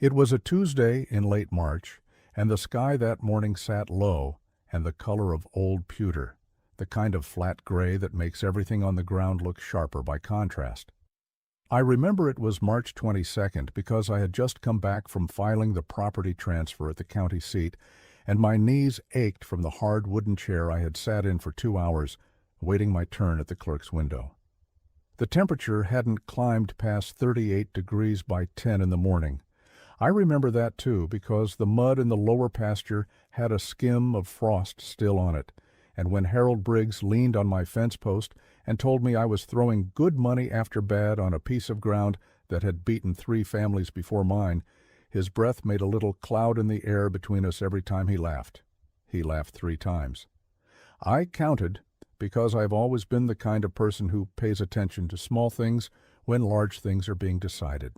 It was a Tuesday in late March, and the sky that morning sat low and the color of old pewter, the kind of flat gray that makes everything on the ground look sharper by contrast. I remember it was March 22nd because I had just come back from filing the property transfer at the county seat, and my knees ached from the hard wooden chair I had sat in for 2 hours, waiting my turn at the clerk's window. The temperature hadn't climbed past 38 degrees by 10 in the morning. I remember that too because the mud in the lower pasture had a skim of frost still on it, and when Harold Briggs leaned on my fence post and told me I was throwing good money after bad on a piece of ground that had beaten 3 families before mine, his breath made a little cloud in the air between us every time he laughed. He laughed 3 times. I counted because I've always been the kind of person who pays attention to small things when large things are being decided.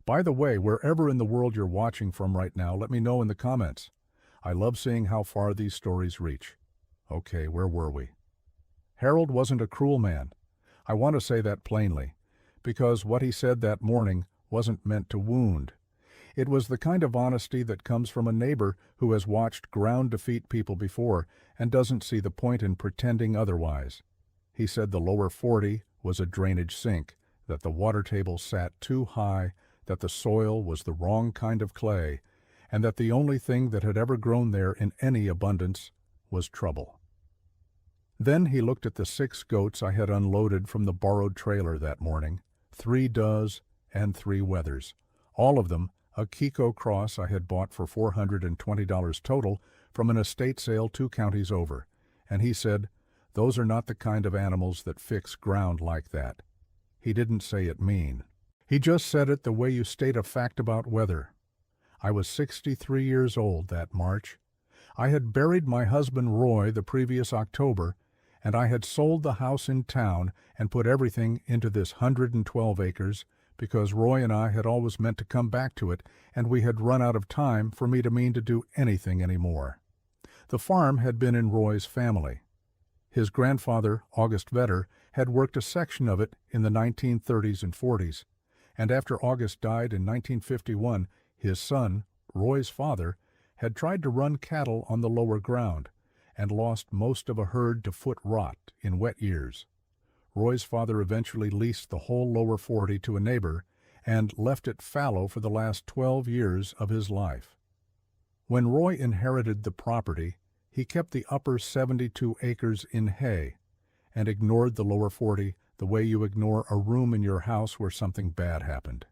By the way, wherever in the world you're watching from right now, let me know in the comments. I love seeing how far these stories reach. Okay, where were we? Harold wasn't a cruel man. I want to say that plainly, because what he said that morning wasn't meant to wound. It was the kind of honesty that comes from a neighbor who has watched ground defeat people before and doesn't see the point in pretending otherwise. He said the lower 40 was a drainage sink, that the water table sat too high, that the soil was the wrong kind of clay, and that the only thing that had ever grown there in any abundance was trouble. Then he looked at the 6 goats I had unloaded from the borrowed trailer that morning, 3 does and 3 wethers, all of them a Kiko cross I had bought for $420 total from an estate sale 2 counties over, and he said, "Those are not the kind of animals that fix ground like that." He didn't say it mean. He just said it the way you state a fact about weather. I was 63 years old that March. I had buried my husband Roy the previous October, and I had sold the house in town and put everything into this 112 acres because Roy and I had always meant to come back to it, and we had run out of time for me to mean to do anything anymore. The farm had been in Roy's family. His grandfather, August Vetter, had worked a section of it in the 1930s and 40s. And after August died in 1951, his son, Roy's father, had tried to run cattle on the lower ground and lost most of a herd to foot rot in wet years. Roy's father eventually leased the whole lower 40 to a neighbor and left it fallow for the last 12 years of his life. When Roy inherited the property, he kept the upper 72 acres in hay and ignored the lower 40 the way you ignore a room in your house where something bad happened.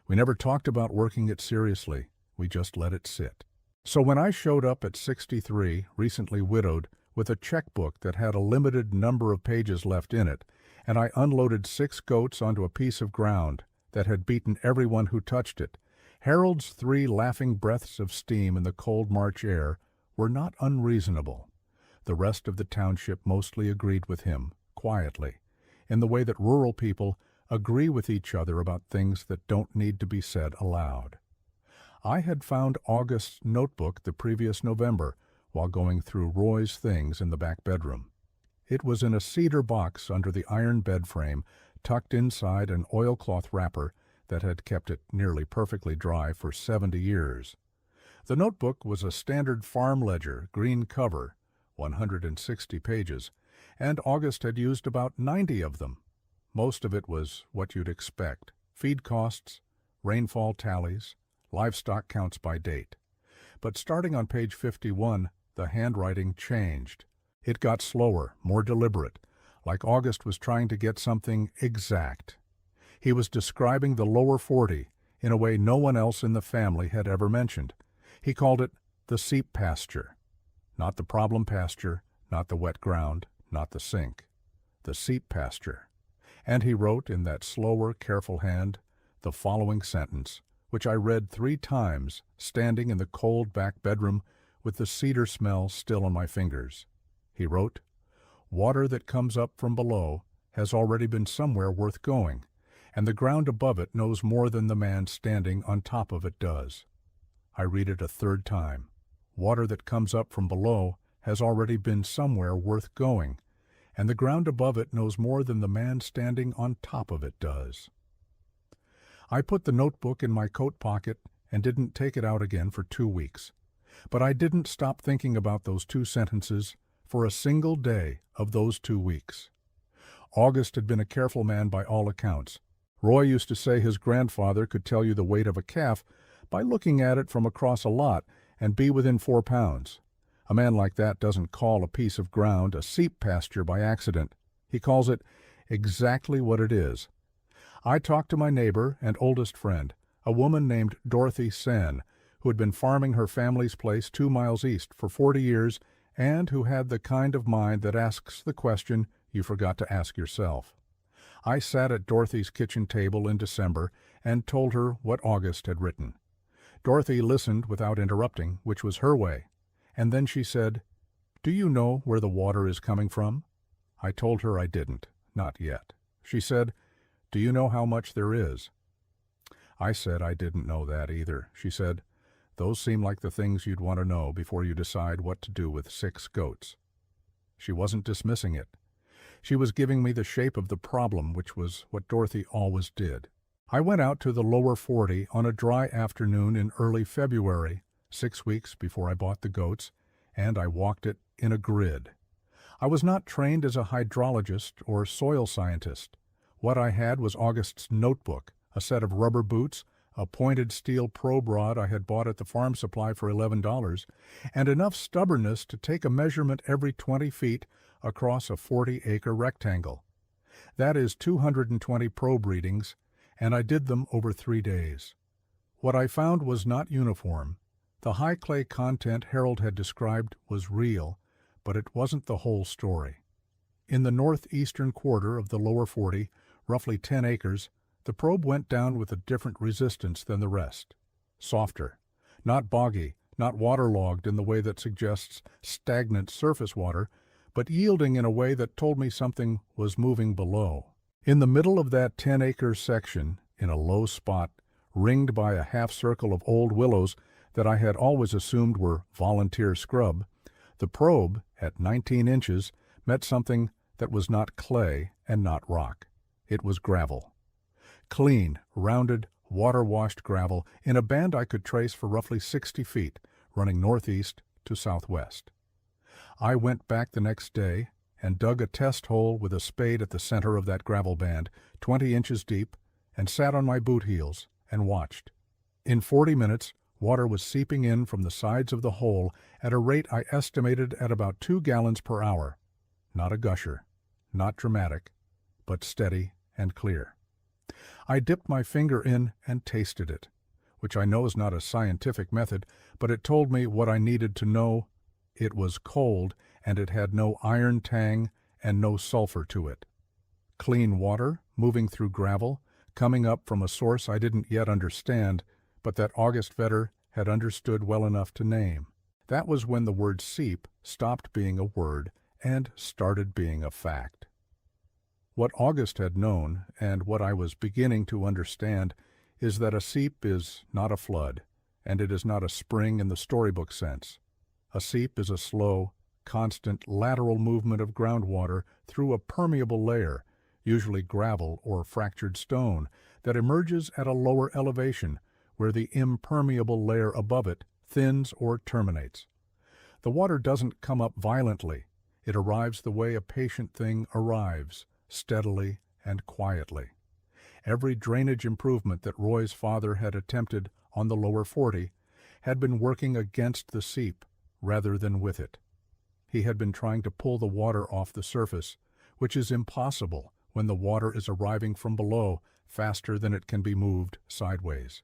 We never talked about working it seriously. We just let it sit. So when I showed up at 63, recently widowed, with a checkbook that had a limited number of pages left in it, and I unloaded 6 goats onto a piece of ground that had beaten everyone who touched it, Harold's 3 laughing breaths of steam in the cold March air were not unreasonable. The rest of the township mostly agreed with him, quietly, in the way that rural people agree with each other about things that don't need to be said aloud. I had found August's notebook the previous November while going through Roy's things in the back bedroom. It was in a cedar box under the iron bed frame, tucked inside an oilcloth wrapper that had kept it nearly perfectly dry for 70 years. The notebook was a standard farm ledger, green cover, 160 pages, and August had used about 90 of them. Most of it was what you'd expect: feed costs, rainfall tallies, livestock counts by date. But starting on page 51, the handwriting changed. It got slower, more deliberate, like August was trying to get something exact. He was describing the lower 40 in a way no one else in the family had ever mentioned. He called it the seep pasture. Not the problem pasture, not the wet ground, not the sink. The seep pasture. And he wrote in that slower, careful hand the following sentence, which I read 3 times, standing in the cold back bedroom with the cedar smell still on my fingers. He wrote, "Water that comes up from below has already been somewhere worth going, and the ground above it knows more than the man standing on top of it does." I read it a 3rd time. Water that comes up from below has already been somewhere worth going, and the ground above it knows more than the man standing on top of it does. I put the notebook in my coat pocket and didn't take it out again for 2 weeks. But I didn't stop thinking about those 2 sentences for a single day of those 2 weeks. August had been a careful man by all accounts. Roy used to say his grandfather could tell you the weight of a calf by looking at it from across a lot and be within 4 pounds. A man like that doesn't call a piece of ground a sheep pasture by accident. He calls it exactly what it is. I talked to my neighbor and oldest friend, a woman named Dorothy Sen, who had been farming her family's place 2 miles east for 40 years and who had the kind of mind that asks the question you forgot to ask yourself. I sat at Dorothy's kitchen table in December and told her what August had written. Dorothy listened without interrupting, which was her way, and then she said, "Do you know where the water is coming from?" I told her I didn't, not yet. She said, "Do you know how much there is?" I said I didn't know that either. She said, "Those seem like the things you'd want to know before you decide what to do with 6 goats." She wasn't dismissing it. She was giving me the shape of the problem, which was what Dorothy always did. I went out to the lower 40 on a dry afternoon in early February, 6 weeks before I bought the goats, and I walked it in a grid. I was not trained as a hydrologist or soil scientist. What I had was August's notebook, a set of rubber boots, a pointed steel probe rod I had bought at the farm supply for $11, and enough stubbornness to take a measurement every 20 feet across a 40-acre rectangle. That is 220 probe readings, and I did them over 3 days. What I found was not uniform. The high clay content Harold had described was real, but it wasn't the whole story. In the northeastern quarter of the lower 40, roughly 10 acres, the probe went down with a different resistance than the rest. Softer, not boggy, not waterlogged in the way that suggests stagnant surface water, but yielding in a way that told me something was moving below. In the middle of that 10-acre section, in a low spot, ringed by a half-circle of old willows that I had always assumed were volunteer scrub, the probe, at 19 inches, met something that was not clay and not rock. It was gravel. Clean, rounded, water-washed gravel in a band I could trace for roughly 60 feet, running northeast to southwest. I went back the next day and dug a test hole with a spade at the center of that gravel band, 20 inches deep, and sat on my boot heels and watched. In 40 minutes, water was seeping in from the sides of the hole at a rate I estimated at about 2 gallons per hour. Not a gusher, not dramatic, but steady and clear. I dipped my finger in and tasted it, which I know is not a scientific method, but it told me what I needed to know. It was cold, and it had no iron tang and no sulfur to it. Clean water, moving through gravel, coming up from a source I didn't yet understand, but that August Vetter had understood well enough to name. That was when the word seep stopped being a word and started being a fact. What August had known, and what I was beginning to understand, is that a seep is not a flood, and it is not a spring in the storybook sense. A seep is a slow, constant lateral movement of groundwater through a permeable layer, usually gravel or fractured stone, that emerges at a lower elevation, where the impermeable layer above it thins or terminates. The water doesn't come up violently. It arrives the way a patient thing arrives, steadily and quietly. Every drainage improvement that Roy's father had attempted on the lower 40 had been working against the seep rather than with it. He had been trying to pull the water off the surface, which is impossible when the water is arriving from below faster than it can be moved sideways.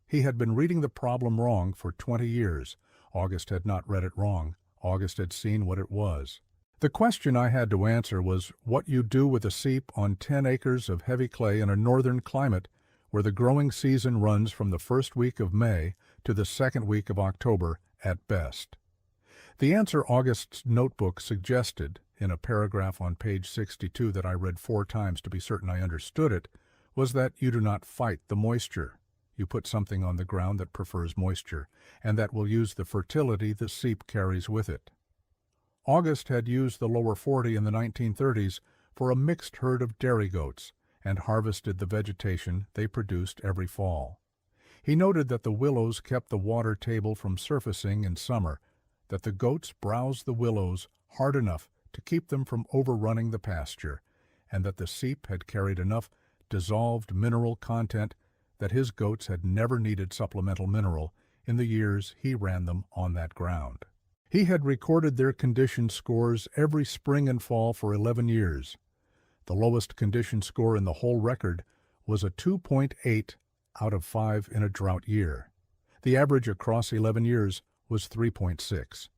He had been reading the problem wrong for 20 years. August had not read it wrong. August had seen what it was. The question I had to answer was what you do with a seep on 10 acres of heavy clay in a northern climate where the growing season runs from the first week of May to the second week of October at best. The answer August's notebook suggested, in a paragraph on page 62 that I read 4 times to be certain I understood it, was that you do not fight the moisture. You put something on the ground that prefers moisture, and that will use the fertility the seep carries with it. August had used the lower 40 in the 1930s for a mixed herd of dairy goats and harvested the vegetation they produced every fall. He noted that the willows kept the water table from surfacing in summer, that the goats browsed the willows hard enough to keep them from overrunning the pasture, and that the seep had carried enough dissolved mineral content that his goats had never needed supplemental mineral in the years he ran them on that ground. He had recorded their condition scores every spring and fall for 11 years. The lowest condition score in the whole record was a 2.8 out of 5 in a drought year. The average across 11 years was 3.6.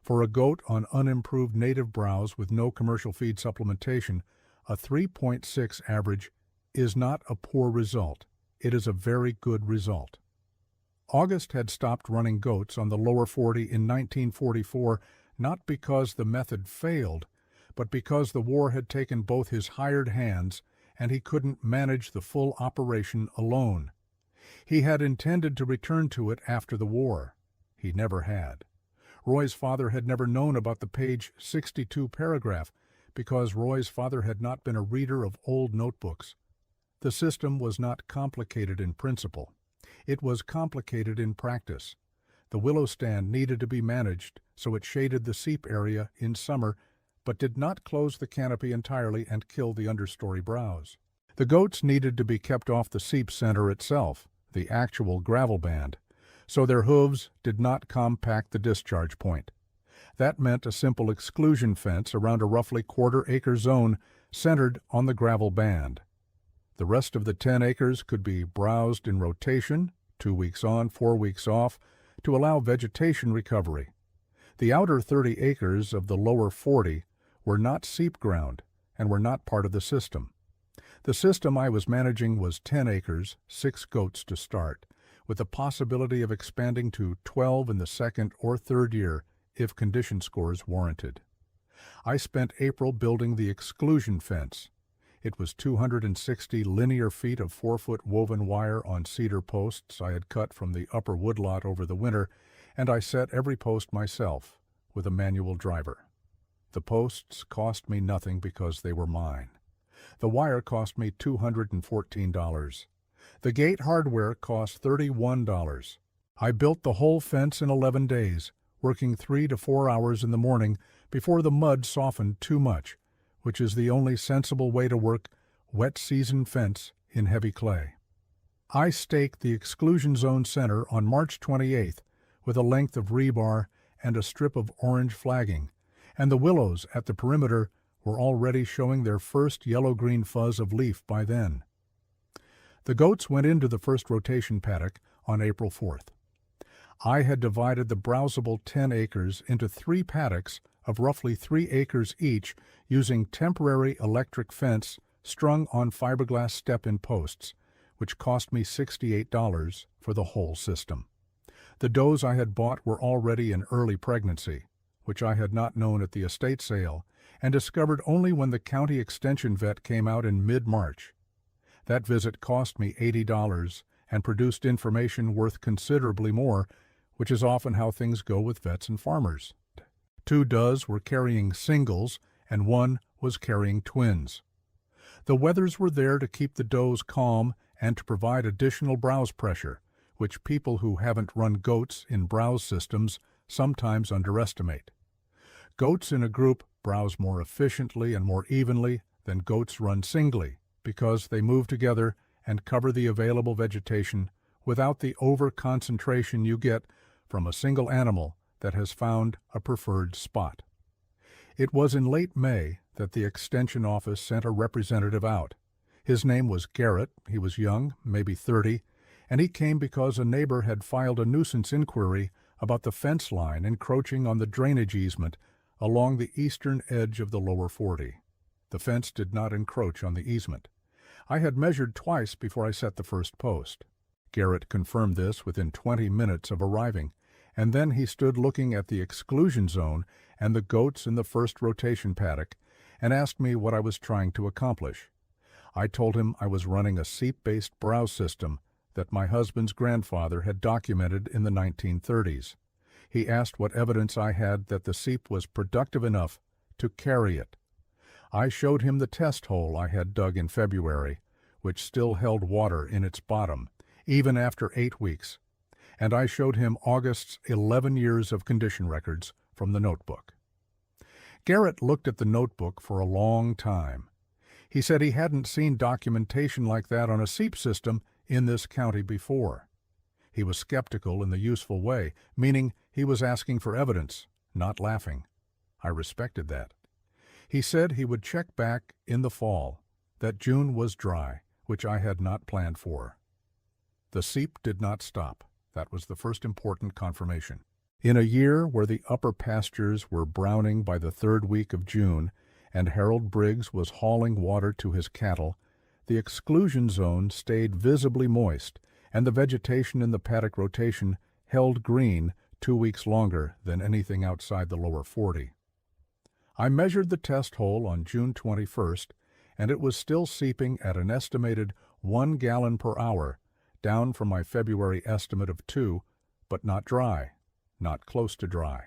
For a goat on unimproved native browse with no commercial feed supplementation, a 3.6 average is not a poor result. It is a very good result. August had stopped running goats on the lower 40 in 1944, not because the method failed, but because the war had taken both his hired hands and he couldn't manage the full operation alone. He had intended to return to it after the war. He never had. Roy's father had never known about the page 62 paragraph because Roy's father had not been a reader of old notebooks. The system was not complicated in principle. It was complicated in practice. The willow stand needed to be managed so it shaded the seep area in summer but did not close the canopy entirely and kill the understory browse. The goats needed to be kept off the seep center itself, the actual gravel band, so their hooves did not compact the discharge point. That meant a simple exclusion fence around a roughly quarter-acre zone centered on the gravel band. The rest of the 10 acres could be browsed in rotation, 2 weeks on, 4 weeks off, to allow vegetation recovery. The outer 30 acres of the lower 40 were not seep ground and were not part of the system. The system I was managing was 10 acres, 6 goats to start, with the possibility of expanding to 12 in the second or third year if condition scores warranted. I spent April building the exclusion fence. It was 260 linear feet of 4-foot woven wire on cedar posts I had cut from the upper woodlot over the winter, and I set every post myself with a manual driver. The posts cost me nothing because they were mine. The wire cost me $214. The gate hardware cost $31. I built the whole fence in 11 days, working 3 to 4 hours in the morning before the mud softened too much, which is the only sensible way to work wet season fence in heavy clay. I staked the exclusion zone center on March 28th with a length of rebar and a strip of orange flagging, and the willows at the perimeter were already showing their first yellow-green fuzz of leaf by then. The goats went into the first rotation paddock on April 4th. I had divided the browsable 10 acres into 3 paddocks of roughly 3 acres each using temporary electric fence strung on fiberglass step-in posts, which cost me $68 for the whole system. The does I had bought were already in early pregnancy, which I had not known at the estate sale, and discovered only when the county extension vet came out in mid-March. That visit cost me $80 and produced information worth considerably more, which is often how things go with vets and farmers. 2 does were carrying singles, and 1 was carrying twins. The wethers were there to keep the does calm and to provide additional browse pressure, which people who haven't run goats in browse systems sometimes underestimate. Goats in a group browse more efficiently and more evenly than goats run singly, because they move together and cover the available vegetation without the over-concentration you get from a single animal that has found a preferred spot. It was in late May that the Extension Office sent a representative out. His name was Garrett, he was young, maybe 30, and he came because a neighbor had filed a nuisance inquiry about the fence line encroaching on the drainage easement along the eastern edge of the lower 40. The fence did not encroach on the easement. I had measured twice before I set the first post. Garrett confirmed this within 20 minutes of arriving, and then he stood looking at the exclusion zone and the goats in the first rotation paddock and asked me what I was trying to accomplish. I told him I was running a seep-based browse system that my husband's grandfather had documented in the 1930s. He asked what evidence I had that the seep was productive enough to carry it. I showed him the test hole I had dug in February, which still held water in its bottom, even after 8 weeks, and I showed him August's 11 years of condition records from the notebook. Garrett looked at the notebook for a long time. He said he hadn't seen documentation like that on a SEEP system in this county before. He was skeptical in the useful way, meaning he was asking for evidence, not laughing. I respected that. He said he would check back in the fall, that June was dry, which I had not planned for. The SEEP did not stop. That was the first important confirmation. In a year where the upper pastures were browning by the 3rd week of June and Harold Briggs was hauling water to his cattle, the exclusion zone stayed visibly moist, and the vegetation in the paddock rotation held green 2 weeks longer than anything outside the lower 40. I measured the test hole on June 21st, and it was still seeping at an estimated 1 gallon per hour, down from my February estimate of 2, but not dry, not close to dry.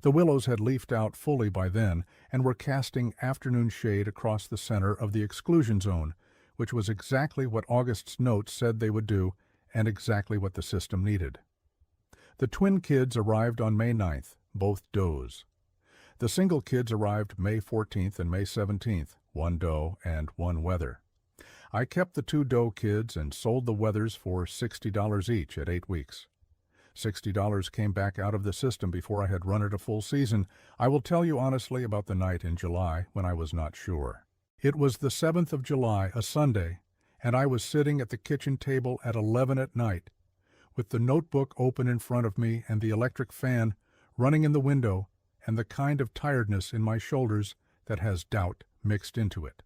The willows had leafed out fully by then and were casting afternoon shade across the center of the exclusion zone, which was exactly what August's notes said they would do and exactly what the system needed. The twin kids arrived on May 9th, both does. The single kids arrived May 14th and May 17th, one doe and one wether. I kept the 2 doe kids and sold the wethers for $60 each at 8 weeks. $60 came back out of the system before I had run it a full season. I will tell you honestly about the night in July when I was not sure. It was the 7th of July, a Sunday, and I was sitting at the kitchen table at 11 at night, with the notebook open in front of me and the electric fan running in the window and the kind of tiredness in my shoulders that has doubt mixed into it.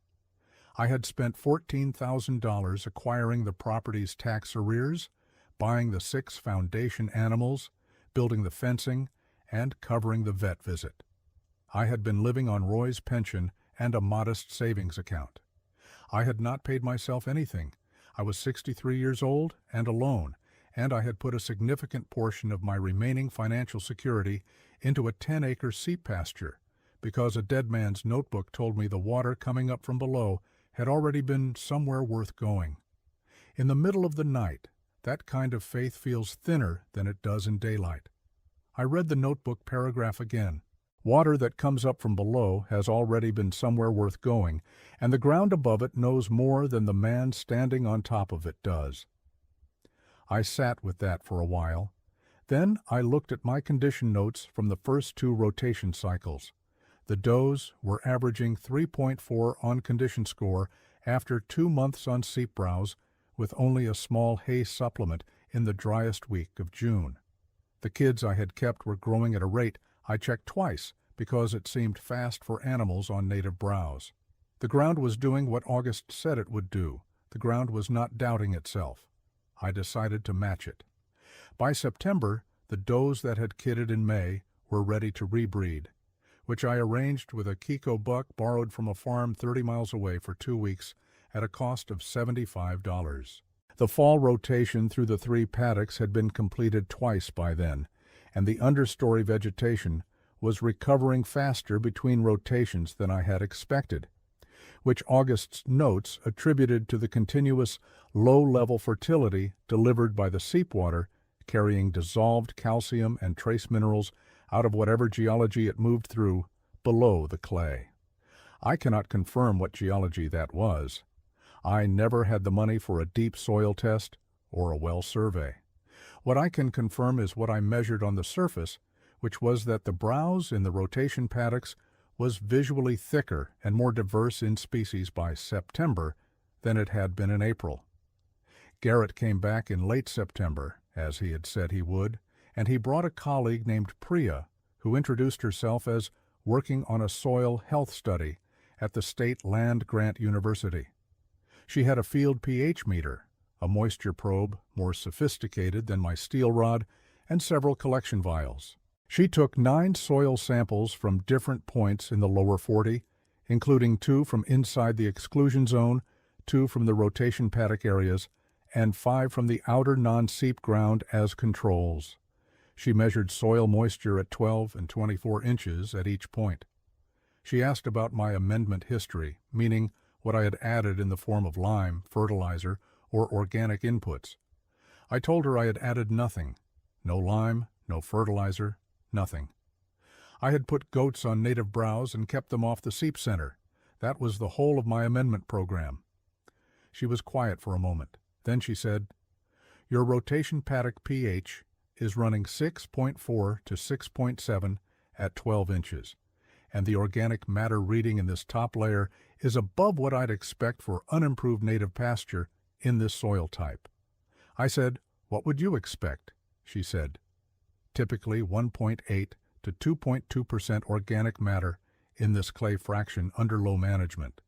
I had spent $14,000 acquiring the property's tax arrears, buying the 6 foundation animals, building the fencing, and covering the vet visit. I had been living on Roy's pension and a modest savings account. I had not paid myself anything. I was 63 years old and alone, and I had put a significant portion of my remaining financial security into a 10-acre sheep pasture, because a dead man's notebook told me the water coming up from below had already been somewhere worth going. In the middle of the night, that kind of faith feels thinner than it does in daylight. I read the notebook paragraph again. Water that comes up from below has already been somewhere worth going, and the ground above it knows more than the man standing on top of it does. I sat with that for a while. Then I looked at my condition notes from the first 2 rotation cycles. The does were averaging 3.4 on condition score after 2 months on seep browse, with only a small hay supplement in the driest week of June. The kids I had kept were growing at a rate I checked twice because it seemed fast for animals on native browse. The ground was doing what August said it would do. The ground was not doubting itself. I decided to match it. By September, the does that had kidded in May were ready to rebreed, which I arranged with a Kiko buck borrowed from a farm 30 miles away for 2 weeks at a cost of $75. The fall rotation through the 3 paddocks had been completed twice by then, and the understory vegetation was recovering faster between rotations than I had expected, which August's notes attributed to the continuous low-level fertility delivered by the seep water carrying dissolved calcium and trace minerals out of whatever geology it moved through below the clay. I cannot confirm what geology that was. I never had the money for a deep soil test or a well survey. What I can confirm is what I measured on the surface, which was that the browse in the rotation paddocks was visually thicker and more diverse in species by September than it had been in April. Garrett came back in late September, as he had said he would, and he brought a colleague named Priya, who introduced herself as working on a soil health study at the State Land Grant University. She had a field pH meter, a moisture probe more sophisticated than my steel rod, and several collection vials. She took 9 soil samples from different points in the lower 40, including 2 from inside the exclusion zone, 2 from the rotation paddock areas, and 5 from the outer non-seep ground as controls. She measured soil moisture at 12 and 24 inches at each point. She asked about my amendment history, meaning what I had added in the form of lime, fertilizer, or organic inputs, I told her I had added nothing. No lime, no fertilizer, nothing. I had put goats on native browse and kept them off the seep center. That was the whole of my amendment program. She was quiet for a moment. Then she said, "Your rotation paddock pH is running 6.4 to 6.7 at 12 inches, and the organic matter reading in this top layer is above what I'd expect for unimproved native pasture in this soil type." I said, "What would you expect?" She said, "Typically 1.8 to 2.2% organic matter in this clay fraction under low management."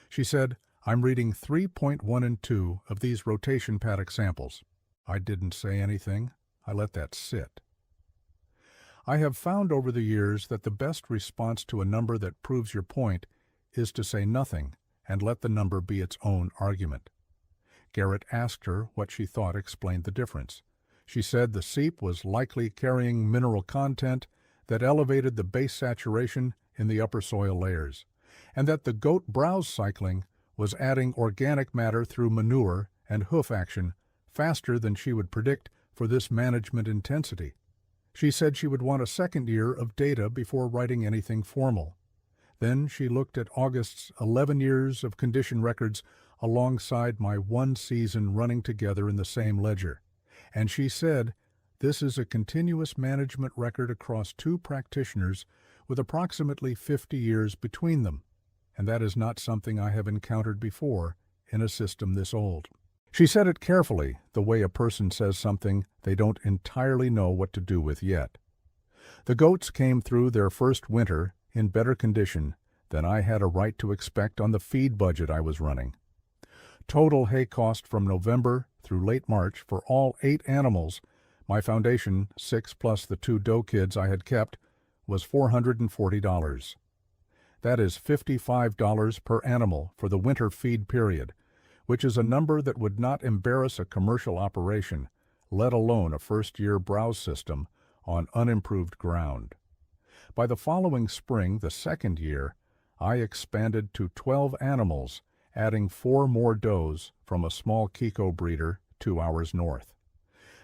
She said, "I'm reading 3.1 and 2 of these rotation paddock samples." I didn't say anything. I let that sit. I have found over the years that the best response to a number that proves your point is to say nothing and let the number be its own argument. Garrett asked her what she thought explained the difference. She said the seep was likely carrying mineral content that elevated the base saturation in the upper soil layers, and that the goat browse cycling was adding organic matter through manure and hoof action faster than she would predict for this management intensity. She said she would want a second year of data before writing anything formal. Then she looked at August's 11 years of condition records alongside my one season running together in the same ledger, and she said, "This is a continuous management record across two practitioners with approximately 50 years between them, and that is not something I have encountered before in a system this old." She said it carefully, the way a person says something they don't entirely know what to do with yet. The goats came through their first winter in better condition than I had a right to expect on the feed budget I was running. Total hay cost from November through late March for all 8 animals, my foundation, 6 plus the 2 doe kids I had kept, was $440. That is $55 per animal for the winter feed period, which is a number that would not embarrass a commercial operation, let alone a first-year browse system on unimproved ground. By the following spring, the second year, I expanded to 12 animals, adding 4 more does from a small Kiko breeder 2 hours north.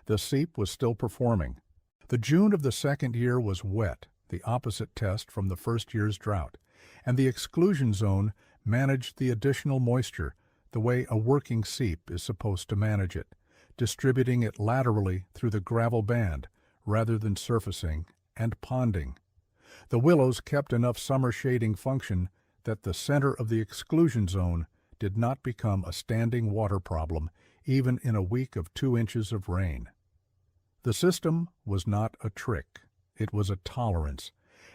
The seep was still performing. The June of the second year was wet, the opposite test from the first year's drought, and the exclusion zone managed the additional moisture the way a working seep is supposed to manage it, distributing it laterally through the gravel band rather than surfacing and ponding. The willows kept enough summer shading function that the center of the exclusion zone did not become a standing water problem even in a week of 2 inches of rain. The system was not a trick, it was a tolerance,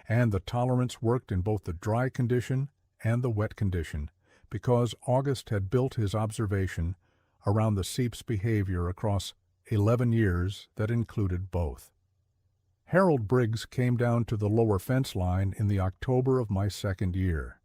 and the tolerance worked in both the dry condition and the wet condition, because August had built his observation around the seep's behavior across 11 years that included both. Harold Briggs came down to the lower fence line in the October of my second year.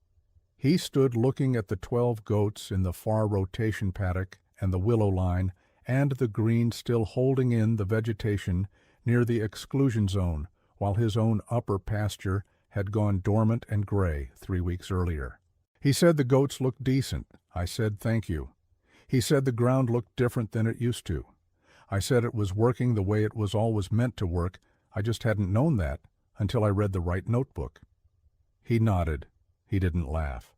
He stood looking at the 12 goats in the far rotation paddock and the willow line and the green still holding in the vegetation near the exclusion zone, while his own upper pasture had gone dormant and gray 3 weeks earlier. He said the goats looked decent. I said thank you. He said the ground looked different than it used to. I said it was working the way it was always meant to work. I just hadn't known that until I read the right notebook. He nodded. He didn't laugh.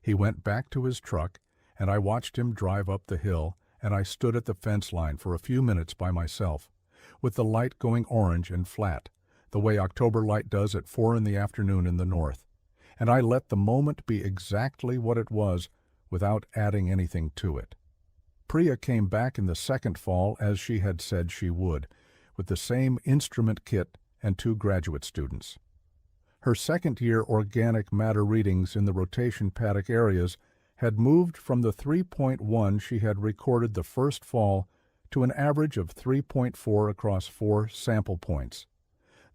He went back to his truck, and I watched him drive up the hill, and I stood at the fence line for a few minutes by myself, with the light going orange and flat, the way October light does at 4 in the afternoon in the north. And I let the moment be exactly what it was without adding anything to it. Priya came back in the second fall as she had said she would, with the same instrument kit and 2 graduate students. Her second-year organic matter readings in the rotation paddock areas had moved from the 3.1 she had recorded the first fall to an average of 3.4 across 4 sample points.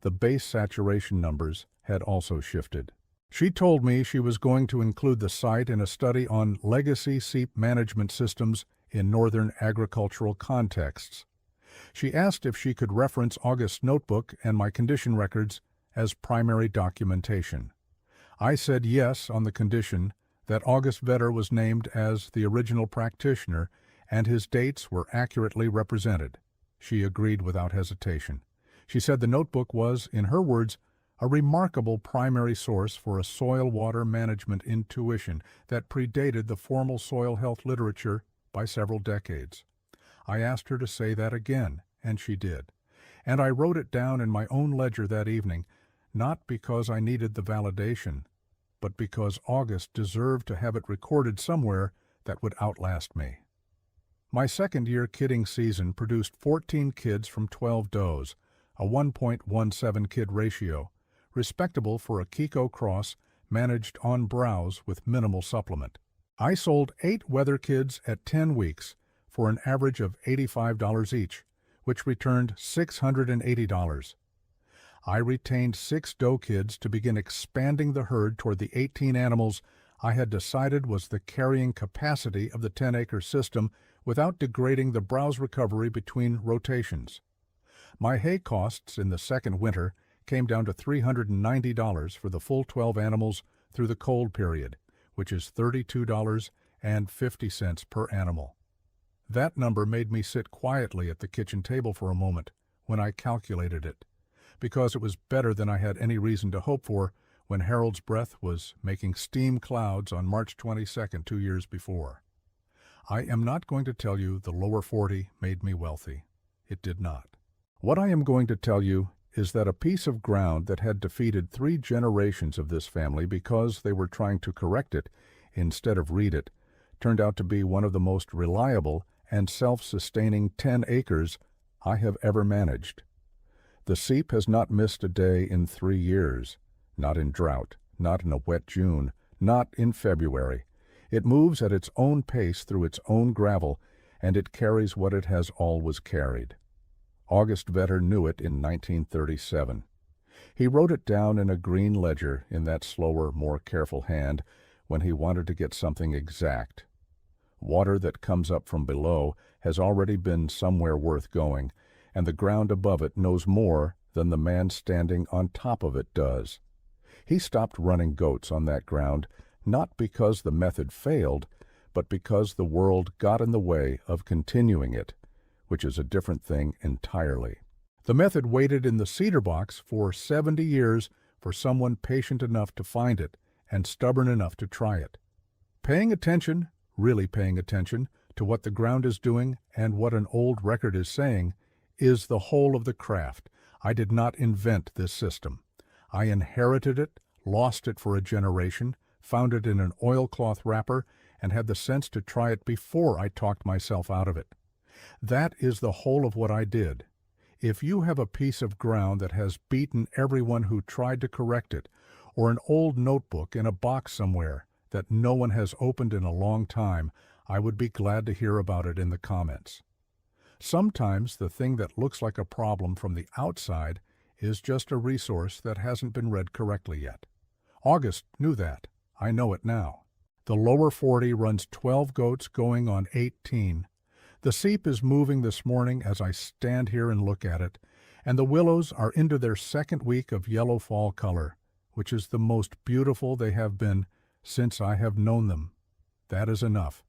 The base saturation numbers had also shifted. She told me she was going to include the site in a study on legacy seep management systems in northern agricultural contexts. She asked if she could reference August's notebook and my condition records as primary documentation. I said yes on the condition that August Vetter was named as the original practitioner and his dates were accurately represented. She agreed without hesitation. She said the notebook was, in her words, a remarkable primary source for a soil water management intuition that predated the formal soil health literature by several decades. I asked her to say that again, and she did. And I wrote it down in my own ledger that evening, not because I needed the validation, but because August deserved to have it recorded somewhere that would outlast me. My second-year kidding season produced 14 kids from 12 does, a 1.17 kid ratio, respectable for a Kiko cross managed on browse with minimal supplement. I sold 8 wether kids at 10 weeks for an average of $85 each, which returned $680. I retained 6 doe kids to begin expanding the herd toward the 18 animals I had decided was the carrying capacity of the 10-acre system without degrading the browse recovery between rotations. My hay costs in the second winter came down to $390 for the full 12 animals through the cold period, which is $32.50 per animal. That number made me sit quietly at the kitchen table for a moment when I calculated it, because it was better than I had any reason to hope for when Harold's breath was making steam clouds on March 22nd 2 years before. I am not going to tell you the lower 40 made me wealthy. It did not. What I am going to tell you is that a piece of ground that had defeated 3 generations of this family because they were trying to correct it instead of read it, turned out to be one of the most reliable and self-sustaining 10 acres I have ever managed. The seep has not missed a day in 3 years, not in drought, not in a wet June, not in February. It moves at its own pace through its own gravel, and it carries what it has always carried. August Vetter knew it in 1937. He wrote it down in a green ledger in that slower, more careful hand when he wanted to get something exact. Water that comes up from below has already been somewhere worth going, and the ground above it knows more than the man standing on top of it does. He stopped running goats on that ground, not because the method failed, but because the world got in the way of continuing it, which is a different thing entirely. The method waited in the cedar box for 70 years for someone patient enough to find it and stubborn enough to try it. Paying attention, really paying attention, to what the ground is doing and what an old record is saying is the whole of the craft. I did not invent this system. I inherited it, lost it for a generation, found it in an oilcloth wrapper, and had the sense to try it before I talked myself out of it. That is the whole of what I did. If you have a piece of ground that has beaten everyone who tried to correct it, or an old notebook in a box somewhere that no one has opened in a long time, I would be glad to hear about it in the comments. Sometimes the thing that looks like a problem from the outside is just a resource that hasn't been read correctly yet. August knew that. I know it now. The lower 40 runs 12 goats going on 18. The seep is moving this morning as I stand here and look at it, and the willows are into their second week of yellow fall color, which is the most beautiful they have been since I have known them. That is enough.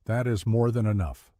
That is more than enough.